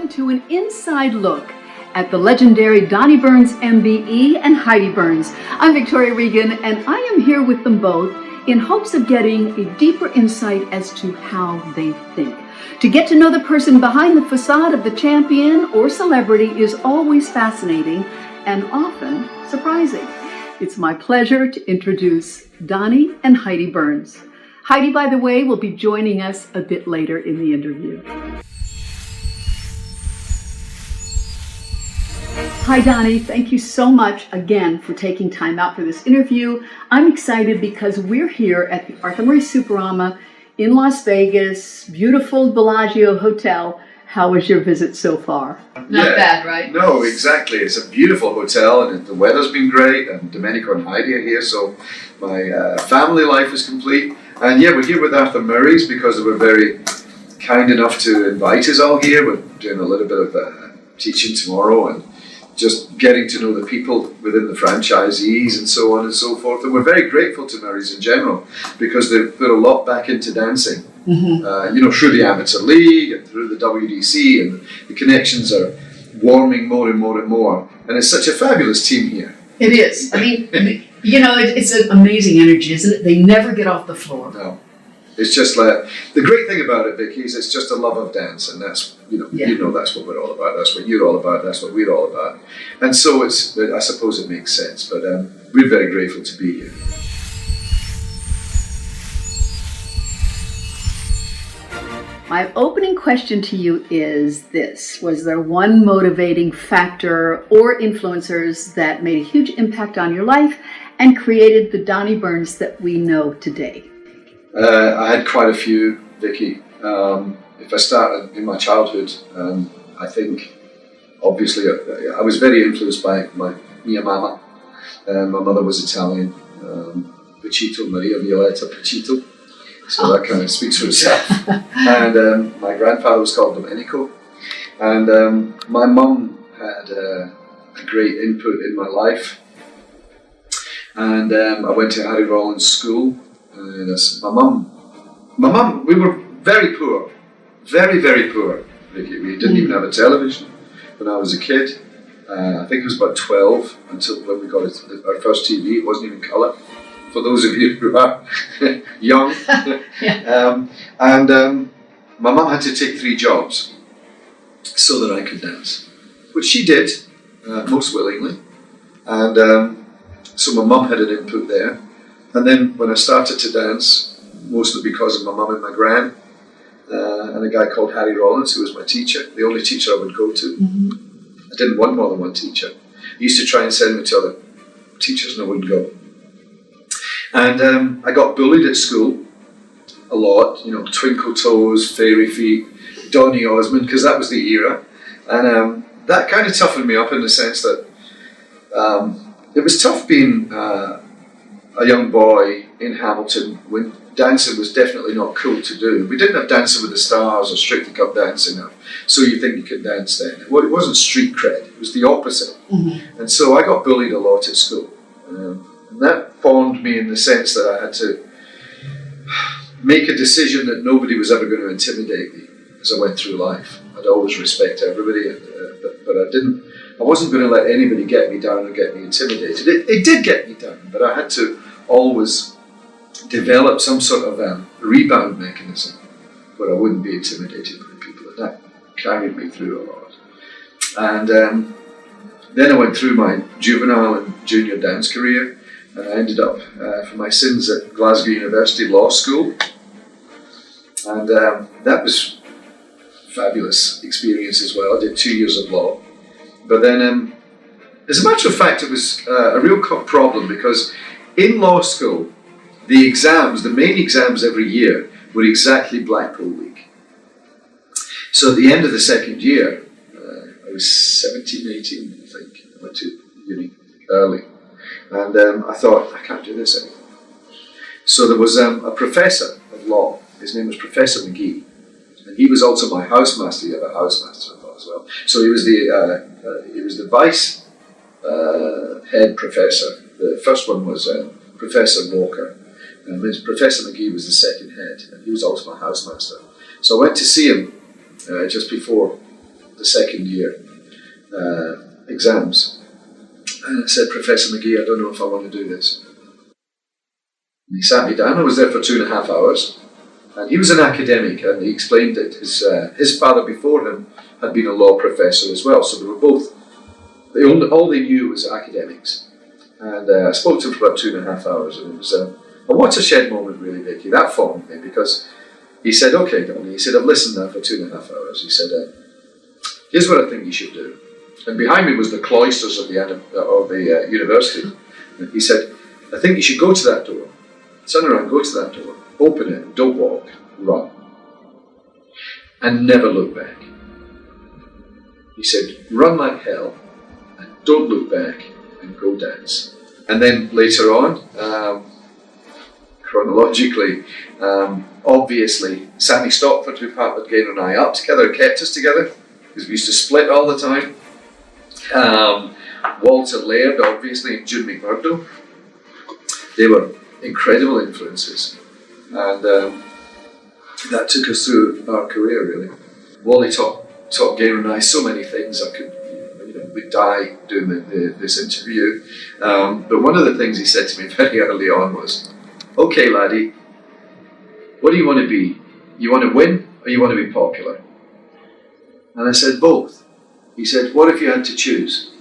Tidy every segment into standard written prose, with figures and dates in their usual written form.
to an inside look at the legendary Donnie Burns MBE and Heidi Burns. I'm Victoria Regan, and I am here with them both in hopes of getting a deeper insight as to how they think. To get to know the person behind the facade of the champion or celebrity is always fascinating and often surprising. It's my pleasure to introduce Donnie and Heidi Burns. Heidi, by the way, will be joining us a bit later in the interview. Hi, Donnie. Thank you so much again for taking time out for this interview. I'm excited because we're here at the Arthur Murray Superama in Las Vegas, beautiful Bellagio Hotel. How was your visit so far? Not bad, right? No, exactly. It's a beautiful hotel and the weather's been great, and Domenico and Heidi are here, so my family life is complete. And yeah, we're here with Arthur Murray's because they were very kind enough to invite us all here. We're doing a little bit of teaching tomorrow and just getting to know the people within the franchisees and so on and so forth. And we're very grateful to Murray's in general because they've put a lot back into dancing. Through the Amateur League and through the WDC, and the connections are warming more and more and more. And it's such a fabulous team here. It is. I mean, it's an amazing energy, isn't it? They never get off the floor. No. It's just like, the great thing about it, Vicky, is it's just a love of dance, and that's, that's what we're all about, that's what you're all about, that's what we're all about. And so I suppose it makes sense, but we're very grateful to be here. My opening question to you is this: was there one motivating factor or influencers that made a huge impact on your life and created the Donnie Burns that we know today? I had quite a few, Vicky. If I start in my childhood, I think obviously I was very influenced by my mia mama. My mother was Italian, Pacito, Maria Violetta Pacito. So that kind of speaks for itself. And my grandfather was called Domenico. And my mum had a great input in my life. And I went to Harry Rollins School. And my mum, we were very poor. Very, very poor. We didn't even have a television when I was a kid. I think it was about 12 until when we got our first TV. It wasn't even colour. For those of you who are young. My mum had to take 3 jobs so that I could dance, which she did most willingly. And so my mum had an input there. And then when I started to dance, mostly because of my mum and my gran, and a guy called Harry Rollins, who was my teacher, the only teacher I would go to. I didn't want more than one teacher. He used to try and send me to other teachers and I wouldn't go. And I got bullied at school a lot, Twinkle Toes, Fairy Feet, Donny Osmond, because that was the era. And that kind of toughened me up in the sense that it was tough being a young boy in Hamilton when dancing was definitely not cool to do. We didn't have Dancing with the Stars or Strictly Come Dancing, so you think you could dance then. Well, it wasn't street cred, it was the opposite. And so I got bullied a lot at school. And that formed me in the sense that I had to make a decision that nobody was ever going to intimidate me as I went through life. I'd always respect everybody, but I wasn't going to let anybody get me down or get me intimidated. It did get me down, but I had to always develop some sort of rebound mechanism where I wouldn't be intimidated by people, and that carried me through a lot. And then I went through my juvenile and junior dance career, and I ended up, for my sins, at Glasgow University Law School. And that was a fabulous experience as well. I did 2 years of law. But then, as a matter of fact, it was a real problem because in law school, the main exams every year were exactly Blackpool Week. So at the end of the second year, I was 17, 18, I think. I went to uni early. And I thought, I can't do this anymore. So there was a professor of law. His name was Professor McGee. And he was also my housemaster. He had a housemaster as well. So he was the vice head professor. The first one was Professor Walker. And Professor McGee was the second head. And he was also my housemaster. So I went to see him just before the second year exams. And I said, Professor McGee, I don't know if I want to do this. And he sat me down. I was there for 2.5 hours. And he was an academic, and he explained that his father before him had been a law professor as well. So they were both, all they knew was academics. And I spoke to him for about 2.5 hours, and it was a watershed moment, really, Vicky. That formed me, because he said, okay, Donny, he said, I've listened now for 2.5 hours. He said, here's what I think you should do. And behind me was the cloisters of the university. And he said, I think you should go to that door. Turn around, go to that door, open it, don't walk, run. And never look back. He said, run like hell, and don't look back, and go dance. And then later on, chronologically, obviously, Sammy Stockford, who partnered Gaynor and I up together, kept us together, because we used to split all the time. Walter Laird, obviously, and June McMurdo. They were incredible influences, and that took us through our career, really. Wally taught Gaynor and I so many things. I could, we'd die doing this interview. But one of the things he said to me very early on was, okay, laddie, what do you want to be? You want to win, or you want to be popular? And I said, both. He said, what if you had to choose?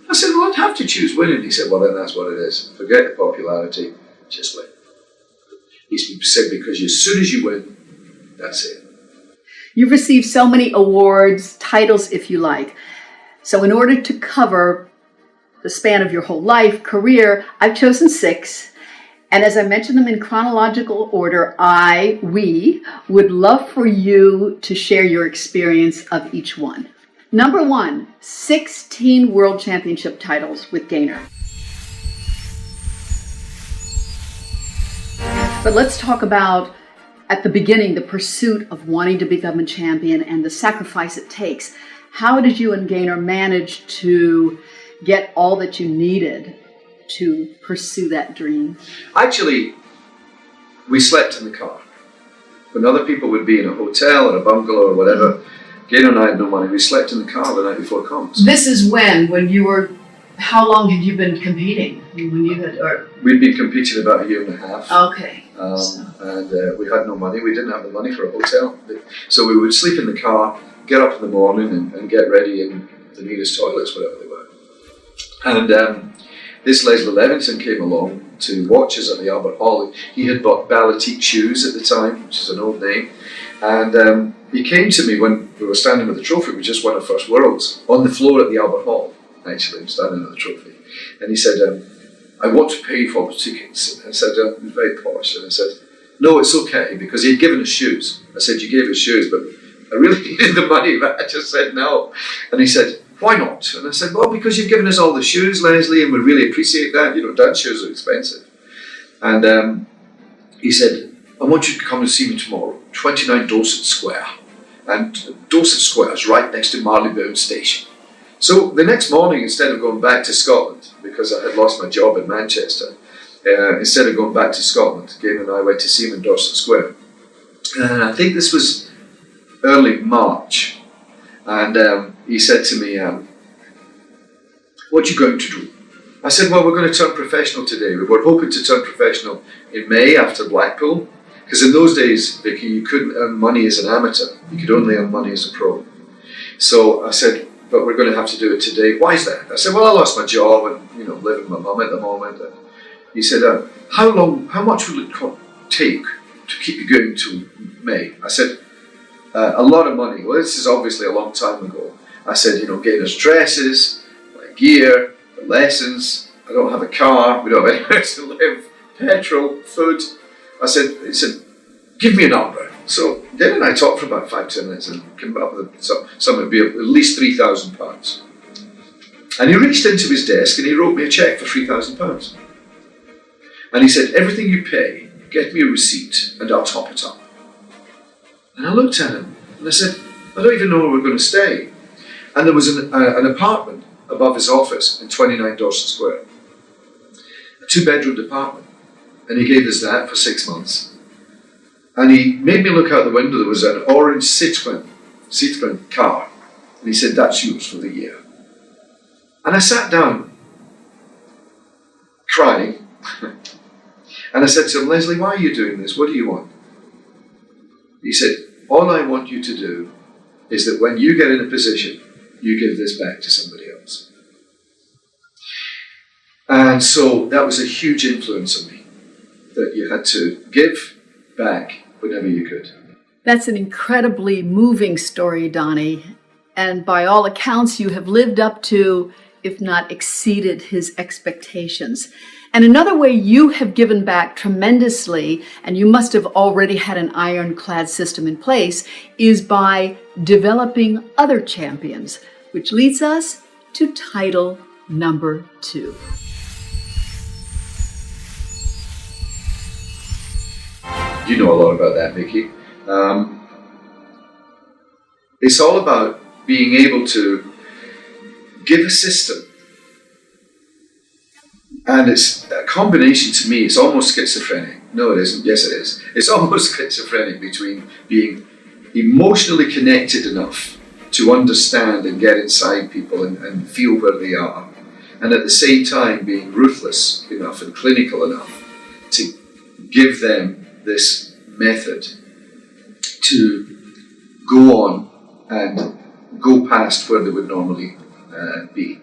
I said, well, I'd have to choose winning. He said, well, then that's what it is. Forget the popularity, just win. He said, because as soon as you win, that's it. You've received so many awards, titles, if you like. So in order to cover the span of your whole life, career, I've chosen 6. And as I mentioned them in chronological order, we would love for you to share your experience of each one. Number 1, 16 World Championship titles with Gaynor. But let's talk about, at the beginning, the pursuit of wanting to become a champion and the sacrifice it takes. How did you and Gaynor manage to get all that you needed to pursue that dream? Actually, we slept in the car. When other people would be in a hotel or a bungalow or whatever, Gaynor and I had no money. We slept in the car the night before comps. This is when you were, how long had you been competing? We'd been competing about 1.5 years. Okay. And we had no money. We didn't have the money for a hotel. So we would sleep in the car, get up in the morning and get ready in the nearest toilets, whatever they were. And this Leslie Levinson came along to watch us at the Albert Hall. He had bought Ballatique shoes at the time, which is an old name. And he came to me when we were standing with the trophy. We just won our first Worlds on the floor at the Albert Hall, actually, standing with the trophy. And he said, I want to pay for the tickets. And I said, he was very posh. And I said, no, it's okay, because he had given us shoes. I said, you gave us shoes, but I really needed the money, but I just said no. And he said, why not? And I said, well, because you've given us all the shoes, Leslie, and we really appreciate that. Dance shoes are expensive. And he said, I want you to come and see me tomorrow, 29 Dorset Square. And Dorset Square is right next to Marylebone Station. So the next morning, instead of going back to Scotland, because I had lost my job in Manchester, instead of going back to Scotland, Gaynor and I went to see him in Dorset Square. And I think this was early March. And he said to me, what are you going to do? I said, well, we're going to turn professional today. We were hoping to turn professional in May after Blackpool. Because in those days, Vicky, you couldn't earn money as an amateur. You could only earn money as a pro. So I said, but we're going to have to do it today. Why is that? I said, well, I lost my job and, live with my mum at the moment. And he said, how much will it take to keep you going to May? I said, a lot of money. Well, this is obviously a long time ago. I said, Gaynor's dresses, my gear, the lessons. I don't have a car. We don't have anywhere to live. Petrol, food. He said, give me a number. So Gaynor and I talked for about 5-10 minutes and came up with something would be at least £3,000. And he reached into his desk and he wrote me a cheque for £3,000. And he said, everything you pay, get me a receipt and I'll top it up. And I looked at him and I said, I don't even know where we're going to stay. And there was an apartment above his office in 29 Dorset Square, a 2-bedroom apartment. And he gave us that for 6 months. And he made me look out the window. There was an orange Citroen car And he said, that's yours for the year. And I sat down, crying, and I said to him, Leslie, why are you doing this? What do you want? He said, all I want you to do is that when you get in a position, you give this back to somebody else. And so that was a huge influence on me, that you had to give back whenever you could. That's an incredibly moving story, Donnie. And by all accounts, you have lived up to, if not exceeded, his expectations. And another way you have given back tremendously, and you must have already had an ironclad system in place, is by developing other champions, which leads us to title number 2. You know a lot about that, Vicky. It's all about being able to give a system. And it's a combination, to me, it's almost schizophrenic. No, it isn't. Yes, it is. It's almost schizophrenic between being emotionally connected enough to understand and get inside people and feel where they are, and at the same time being ruthless enough and clinical enough to give them this method to go on and go past where they would normally be,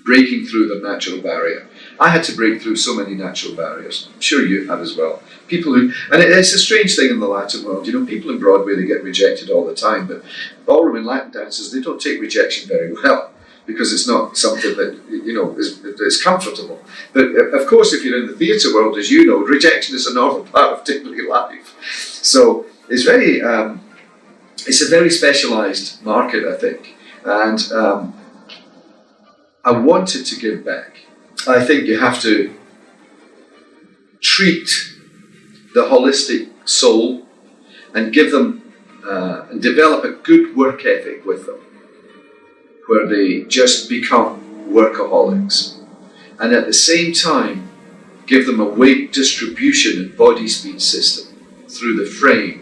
breaking through the natural barrier. I had to break through so many natural barriers. I'm sure you have as well. People who, and it's a strange thing in the Latin world, you know, people in Broadway, they get rejected all the time, but ballroom and Latin dancers, they don't take rejection very well, because it's not something that, you know, is comfortable. But of course, if you're in the theatre world, as you know, rejection is a normal part of daily life. So it's very, it's a very specialised market, I think. And I wanted to give back. I think you have to treat the holistic soul and give them, and develop a good work ethic with them, where they just become workaholics. And at the same time, give them a weight distribution and body speed system through the frame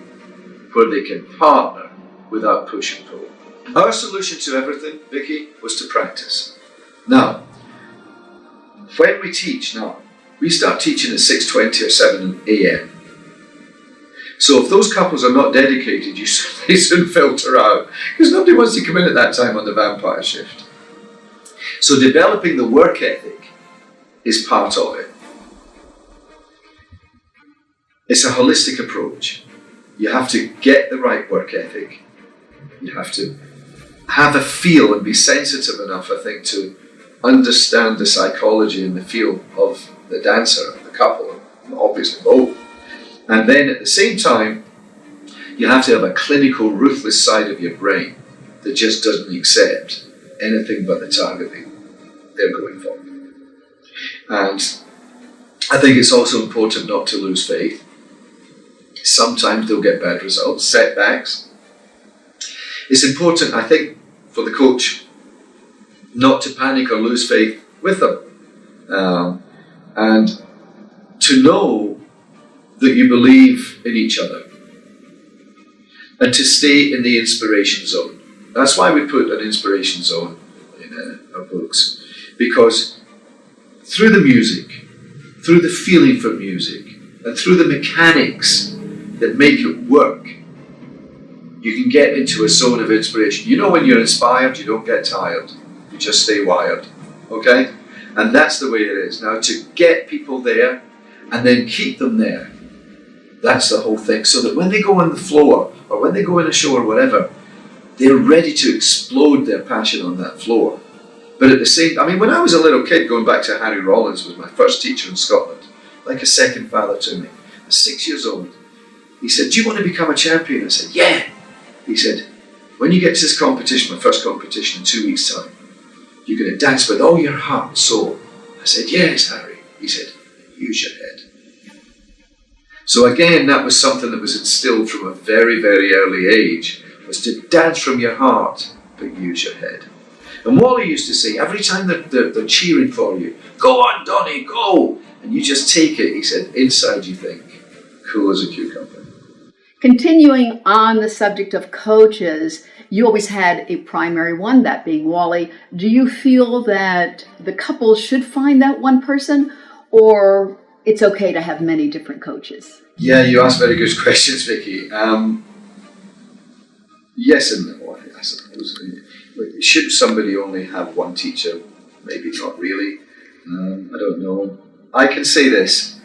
where they can partner without push and pull. Our solution to everything, Vicky, was to practice. Now, when we teach now, we start teaching at 6:20 or 7 a.m. So if those couples are not dedicated, they soon filter out, because nobody wants to come in at that time on the vampire shift. So developing the work ethic is part of it. It's a holistic approach. You have to get the right work ethic. You have to have a feel and be sensitive enough, I think, to understand the psychology and the feel of the dancer, the couple, and obviously both. And then at the same time, you have to have a clinical, ruthless side of your brain that just doesn't accept anything but the target they're going for. And I think it's also important not to lose faith. Sometimes they'll get bad results, setbacks. It's important, I think, for the coach not to panic or lose faith with them. And to know that you believe in each other. And to stay in the inspiration zone. That's why we put an inspiration zone in our books. Because through the music, through the feeling for music, and through the mechanics that make it work, you can get into a zone of inspiration. You know, when you're inspired, you don't get tired. You just stay wired. Okay? And that's the way it is. Now, to get people there and then keep them there, that's the whole thing. So that when they go on the floor, or when they go in a show or whatever, they're ready to explode their passion on that floor. But at the same, I mean, when I was a little kid, going back to Harry Rollins, was my first teacher in Scotland, like a second father to me. I was 6 years old. He said, "Do you want to become a champion?" I said, "Yeah." He said, "When you get to this competition, my first competition in 2 weeks' time, you're going to dance with all your heart and soul." I said, "Yes, Harry." He said, "Use your head." So again, that was something that was instilled from a very, very early age, was to dance from your heart, but use your head. And Wally used to say, every time they're cheering for you, "Go on, Donny, go!" And you just take it, he said, inside you think, cool as a cucumber. Continuing on the subject of coaches, you always had a primary one, that being Wally. Do you feel that the couple should find that one person, or it's okay to have many different coaches? Yeah, you asked very good questions, Vicky. Yes and no, I suppose. Should somebody only have one teacher? Maybe not really. I don't know. I can say this.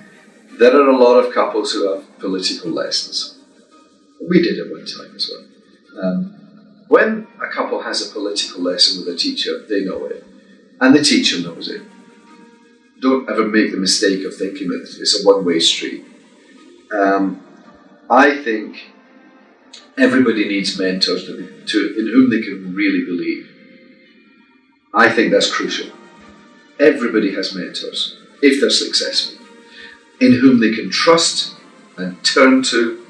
There are a lot of couples who have political lessons. We did at one time as well. When a couple has a political lesson with a teacher, they know it. And the teacher knows it. Don't ever make the mistake of thinking that it's a one-way street. I think everybody needs mentors in whom they can really believe. I think that's crucial. Everybody has mentors, if they're successful, in whom they can trust and turn to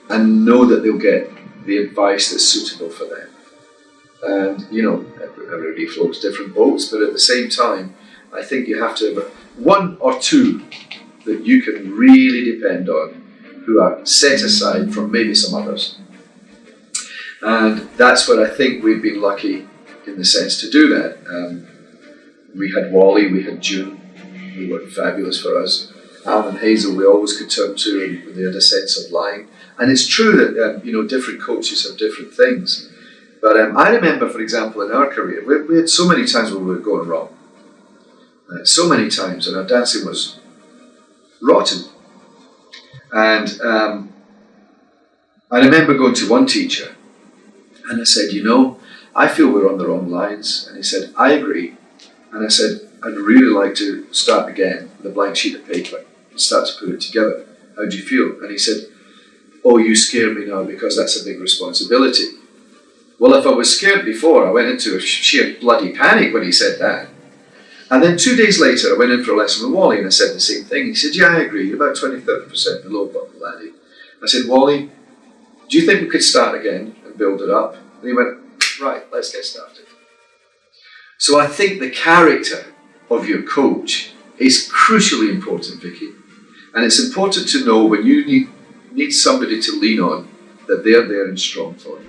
and know that they'll get the advice that's suitable for them. And, you know, everybody floats different boats, but at the same time, I think you have to have one or two that you can really depend on, who are set aside from maybe some others. And that's where I think we've been lucky in the sense to do that. We had Wally, we had June, who were fabulous for us. Alan and Hazel we always could turn to, and they had a sense of line. And it's true that different coaches have different things. But I remember, for example, in our career, we had so many times where we were going wrong. So many times, and our dancing was rotten. And I remember going to one teacher, and I said, I feel we're on the wrong lines. And he said, I agree. And I said, I'd really like to start again with a blank sheet of paper and start to put it together. How do you feel? And he said, oh, you scare me now because that's a big responsibility. Well, if I was scared before, I went into a sheer bloody panic when he said that. And then 2 days later, I went in for a lesson with Wally and I said the same thing. He said, yeah, I agree, you're about 20-30% below laddie. I said, Wally, do you think we could start again and build it up? And he went, right, let's get started. So I think the character of your coach is crucially important, Vicky. And it's important to know when you need somebody to lean on, that they're there and strong for you.